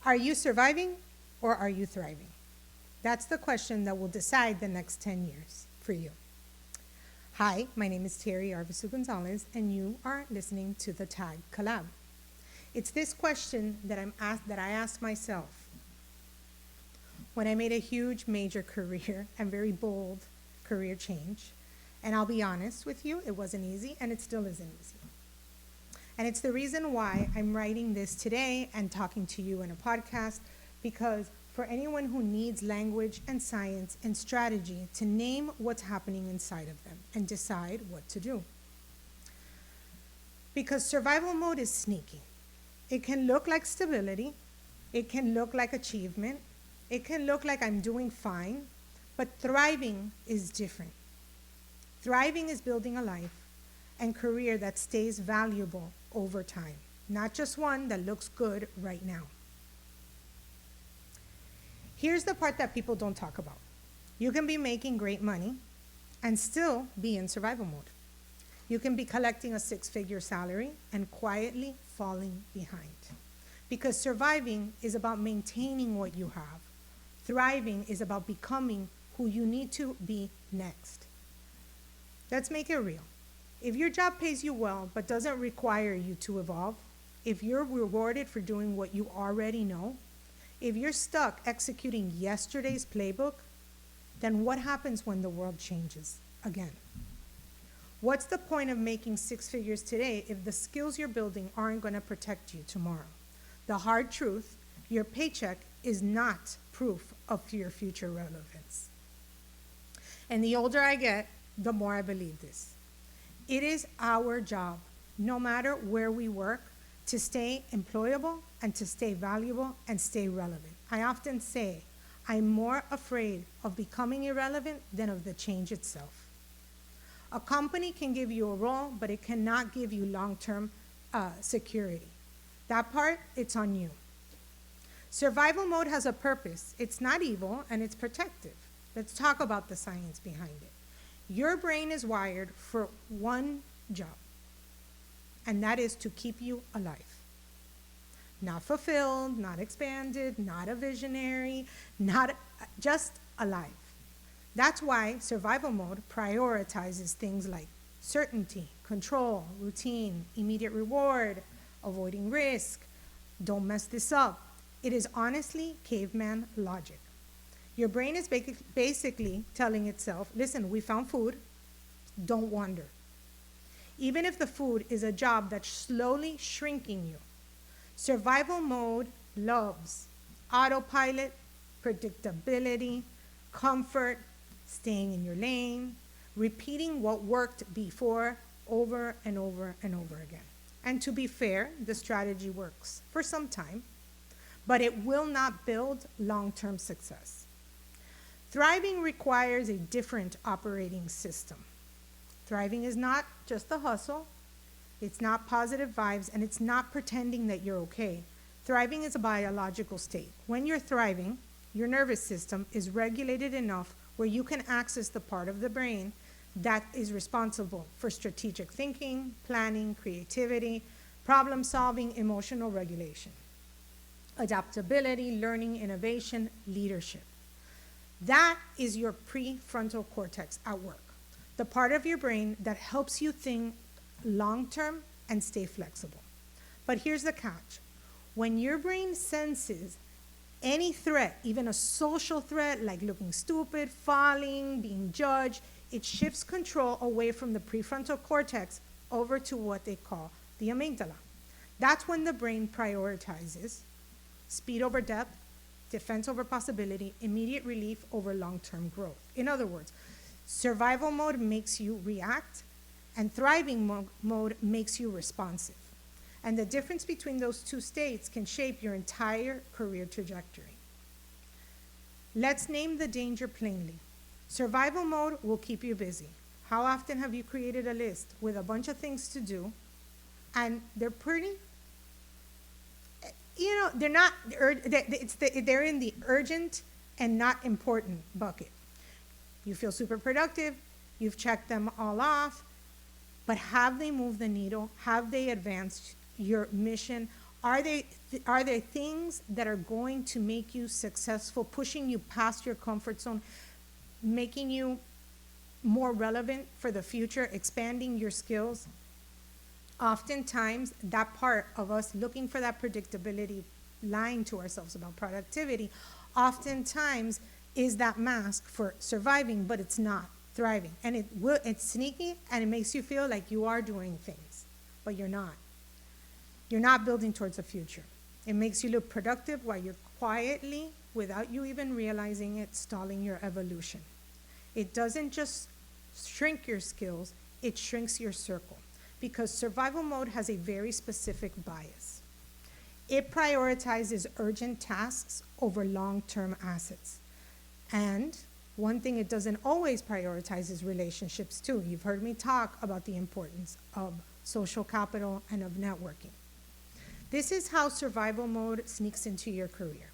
Are you surviving or are you thriving? That's the question that will decide the next 10 years for you. Hi, my name is Terry Arvizu Gonzalez, and you are listening to the Tag Collab. It's this question that I asked myself when I made a huge, major career and very bold career change. And I'll be honest with you, it wasn't easy, and it still isn't easy. And it's the reason why I'm writing this today and talking to you in a podcast, because for anyone who needs language and science and strategy to name what's happening inside of them and decide what to do. Because survival mode is sneaky. It can look like stability. It can look like achievement. It can look like I'm doing fine. But thriving is different. Thriving is building a life and career that stays valuable over time, not just one that looks good right now. Here's the part that people don't talk about. You can be making great money and still be in survival mode. You can be collecting a 6-figure salary and quietly falling behind. Because surviving is about maintaining what you have. Thriving is about becoming who you need to be next. Let's make it real. If your job pays you well but doesn't require you to evolve, if you're rewarded for doing what you already know, if you're stuck executing yesterday's playbook, then what happens when the world changes again? What's the point of making 6 figures today if the skills you're building aren't going to protect you tomorrow? The hard truth, your paycheck is not proof of your future relevance. And the older I get, the more I believe this. It is our job, no matter where we work, to stay employable and to stay valuable and stay relevant. I often say, I'm more afraid of becoming irrelevant than of the change itself. A company can give you a role, but it cannot give you long-term security. That part, it's on you. Survival mode has a purpose. It's not evil, and it's protective. Let's talk about the science behind it. Your brain is wired for one job, and that is to keep you alive. Not fulfilled, not expanded, not a visionary, just alive. That's why survival mode prioritizes things like certainty, control, routine, immediate reward, avoiding risk, don't mess this up. It is honestly caveman logic. Your brain is basically telling itself, listen, we found food, don't wander. Even if the food is a job that's slowly shrinking you. Survival mode loves autopilot, predictability, comfort, staying in your lane, repeating what worked before over and over and over again. And to be fair, the strategy works for some time, but it will not build long-term success. Thriving requires a different operating system. Thriving is not just the hustle, it's not positive vibes, and it's not pretending that you're okay. Thriving is a biological state. When you're thriving, your nervous system is regulated enough where you can access the part of the brain that is responsible for strategic thinking, planning, creativity, problem solving, emotional regulation, adaptability, learning, innovation, leadership. That is your prefrontal cortex at work, the part of your brain that helps you think long-term and stay flexible. But here's the catch. When your brain senses any threat, even a social threat like looking stupid, falling, being judged, it shifts control away from the prefrontal cortex over to what they call the amygdala. That's when the brain prioritizes speed over depth, defense over possibility, immediate relief over long-term growth. In other words, survival mode makes you react, and thriving mode makes you responsive. And the difference between those two states can shape your entire career trajectory. Let's name the danger plainly. Survival mode will keep you busy. How often have you created a list with a bunch of things to do, and they're pretty, they're not, they're in the urgent and not important bucket. You feel super productive, you've checked them all off, but have they moved the needle? Have they advanced your mission? Are they things that are going to make you successful, pushing you past your comfort zone, making you more relevant for the future, expanding your skills? Oftentimes, that part of us looking for that predictability, lying to ourselves about productivity, oftentimes is that mask for surviving, but it's not thriving. And it's sneaky, and it makes you feel like you are doing things, but you're not. You're not building towards a future. It makes you look productive while you're quietly, without you even realizing it, stalling your evolution. It doesn't just shrink your skills, it shrinks your circle, because survival mode has a very specific bias. It prioritizes urgent tasks over long-term assets. And one thing it doesn't always prioritize is relationships too. You've heard me talk about the importance of social capital and of networking. This is how survival mode sneaks into your career.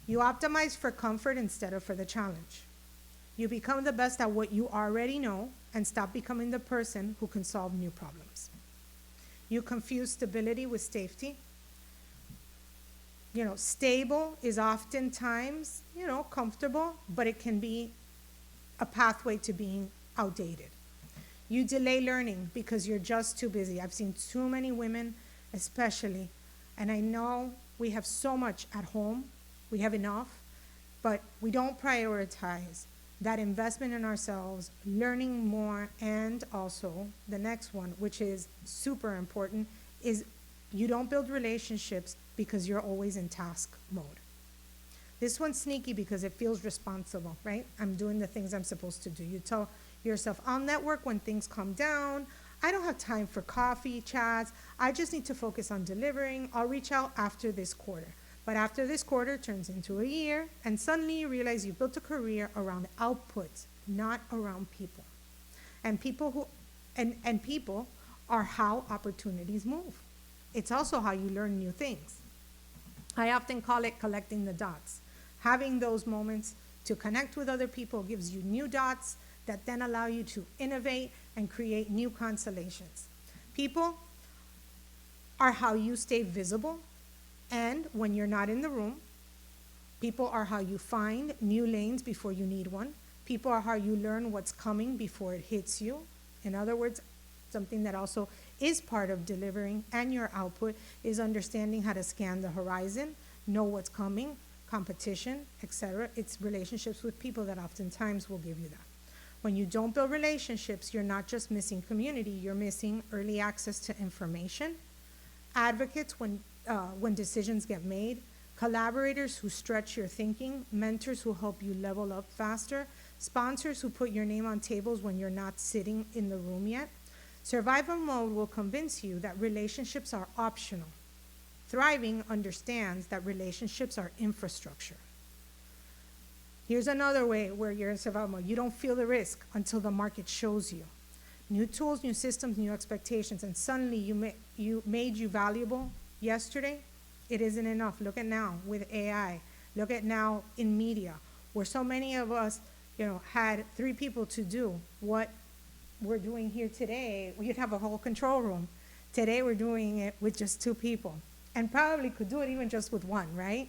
You optimize for comfort instead of for the challenge. You become the best at what you already know and stop becoming the person who can solve new problems. You confuse stability with safety. Stable is oftentimes, comfortable, but it can be a pathway to being outdated. You delay learning because you're just too busy. I've seen too many women, especially, and I know we have so much at home, we have enough, but we don't prioritize that investment in ourselves, learning more, and also the next one, which is super important, is you don't build relationships because you're always in task mode. This one's sneaky because it feels responsible, right? I'm doing the things I'm supposed to do. You tell yourself, I'll network when things calm down. I don't have time for coffee chats. I just need to focus on delivering. I'll reach out after this quarter. But after this quarter turns into a year, and suddenly you realize you built a career around outputs, not around people. And people are how opportunities move. It's also how you learn new things. I often call it collecting the dots. Having those moments to connect with other people gives you new dots that then allow you to innovate and create new constellations. People are how you stay visible, and when you're not in the room, people are how you find new lanes before you need one. People are how you learn what's coming before it hits you. In other words, something that also is part of delivering and your output is understanding how to scan the horizon, know what's coming, competition, etc. It's relationships with people that oftentimes will give you that. When you don't build relationships, you're not just missing community, you're missing early access to information, advocates when decisions get made, collaborators who stretch your thinking, mentors who help you level up faster, sponsors who put your name on tables when you're not sitting in the room yet. Survival mode will convince you that relationships are optional. Thriving understands that relationships are infrastructure. Here's another way where you're in survival mode. You don't feel the risk until the market shows you. New tools, new systems, new expectations, and suddenly you made you valuable yesterday. It isn't enough. Look at now with AI. Look at now in media, where so many of us, had 3 people to do what we're doing here today. We'd have a whole control room. Today we're doing it with just 2 people, and probably could do it even just with 1, right?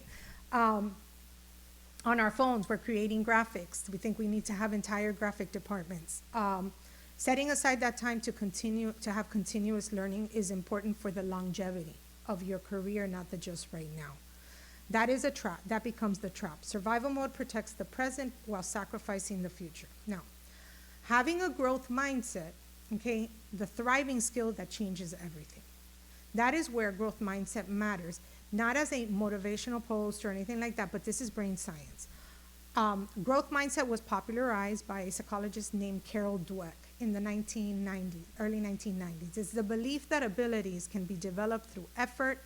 On our phones, we're creating graphics. We think we need to have entire graphic departments. Setting aside that time to have continuous learning is important for the longevity of your career, not the just right now. That is a trap. That becomes the trap. Survival mode protects the present while sacrificing the future. Now, having a growth mindset, okay, the thriving skill that changes everything. That is where growth mindset matters, not as a motivational post or anything like that, but this is brain science. Growth mindset was popularized by a psychologist named Carol Dweck in the early 1990s. It's the belief that abilities can be developed through effort,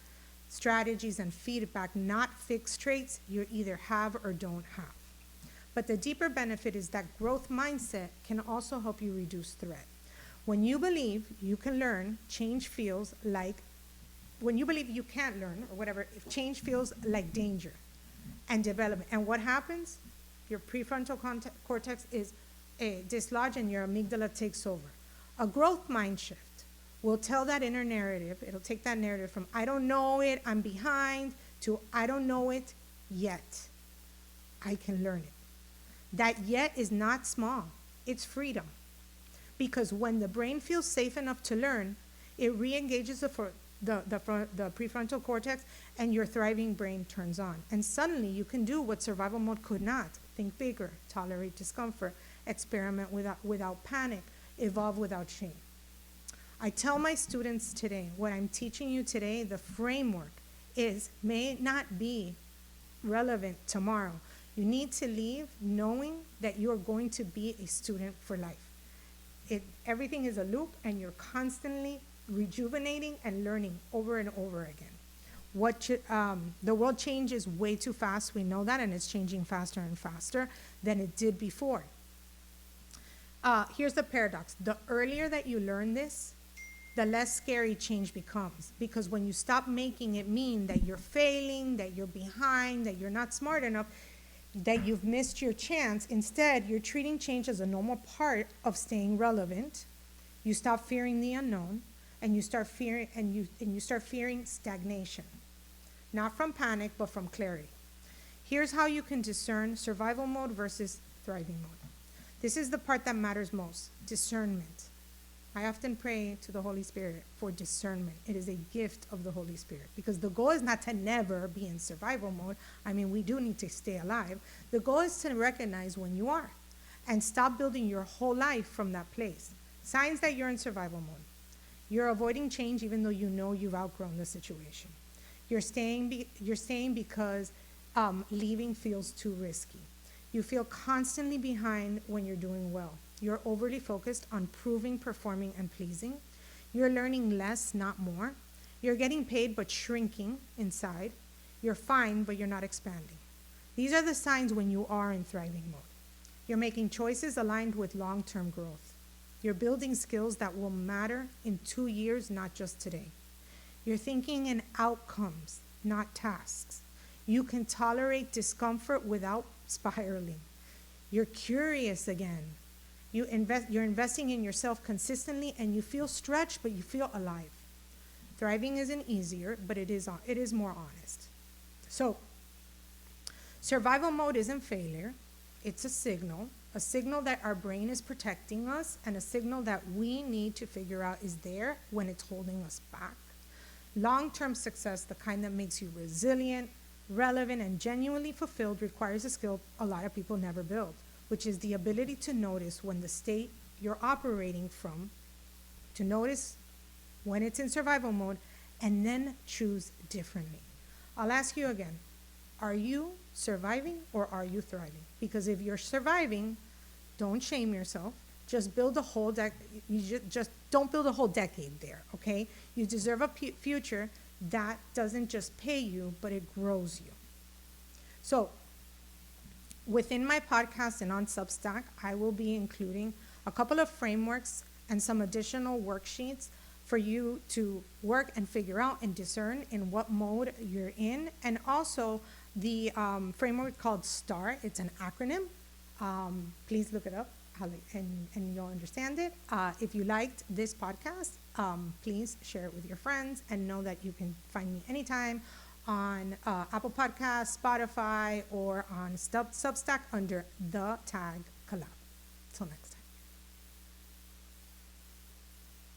strategies, and feedback, not fixed traits you either have or don't have. But the deeper benefit is that growth mindset can also help you reduce threat. When you believe you can learn, change feels like, when you believe you can't learn or whatever, if change feels like danger and development. And what happens? Your prefrontal cortex is dislodged and your amygdala takes over. A growth mind shift will tell that inner narrative. It'll take that narrative from I don't know it, I'm behind, to I don't know it yet. I can learn it. That yet is not small, it's freedom. Because when the brain feels safe enough to learn, it re-engages the prefrontal cortex, and your thriving brain turns on. And suddenly you can do what survival mode could not. Think bigger, tolerate discomfort, experiment without panic, evolve without shame. I tell my students today, what I'm teaching you today, the framework may not be relevant tomorrow. You need to leave knowing that you're going to be a student for life. Everything is a loop, and you're constantly rejuvenating and learning over and over again. The world changes way too fast, we know that, and it's changing faster and faster than it did before. Here's the paradox. The earlier that you learn this, the less scary change becomes. Because when you stop making it mean that you're failing, that you're behind, that you're not smart enough, that you've missed your chance, instead, you're treating change as a normal part of staying relevant. You stop fearing the unknown, and you start fearing stagnation. Not from panic, but from clarity. Here's how you can discern survival mode versus thriving mode. This is the part that matters most, discernment. I often pray to the Holy Spirit for discernment. It is a gift of the Holy Spirit, because the goal is not to never be in survival mode. I mean, we do need to stay alive. The goal is to recognize when you are and stop building your whole life from that place. Signs that you're in survival mode. You're avoiding change even though you know you've outgrown the situation. You're staying because leaving feels too risky. You feel constantly behind when you're doing well. You're overly focused on proving, performing, and pleasing. You're learning less, not more. You're getting paid but shrinking inside. You're fine, but you're not expanding. These are the signs when you are in thriving mode. You're making choices aligned with long-term growth. You're building skills that will matter in 2 years, not just today. You're thinking in outcomes, not tasks. You can tolerate discomfort without spiraling. You're curious again. You're investing in yourself consistently, and you feel stretched, but you feel alive. Thriving isn't easier, but it is more honest. So, survival mode isn't failure. It's a signal that our brain is protecting us, and a signal that we need to figure out is there when it's holding us back. Long-term success, the kind that makes you resilient, relevant, and genuinely fulfilled, requires a skill a lot of people never build, which is the ability to notice when the state you're operating from, to notice when it's in survival mode, and then choose differently. I'll ask you again, are you surviving or are you thriving? Because if you're surviving, don't shame yourself. Just build a whole just don't build a whole decade there, okay? You deserve a future that doesn't just pay you, but it grows you. So, within my podcast and on Substack, I will be including a couple of frameworks and some additional worksheets for you to work and figure out and discern in what mode you're in. And also the framework called STAR. It's an acronym. Please look it up and you'll understand it. If you liked this podcast, please share it with your friends, and know that you can find me anytime on Apple Podcasts, Spotify, or on Substack under the tag Collab. Till next time.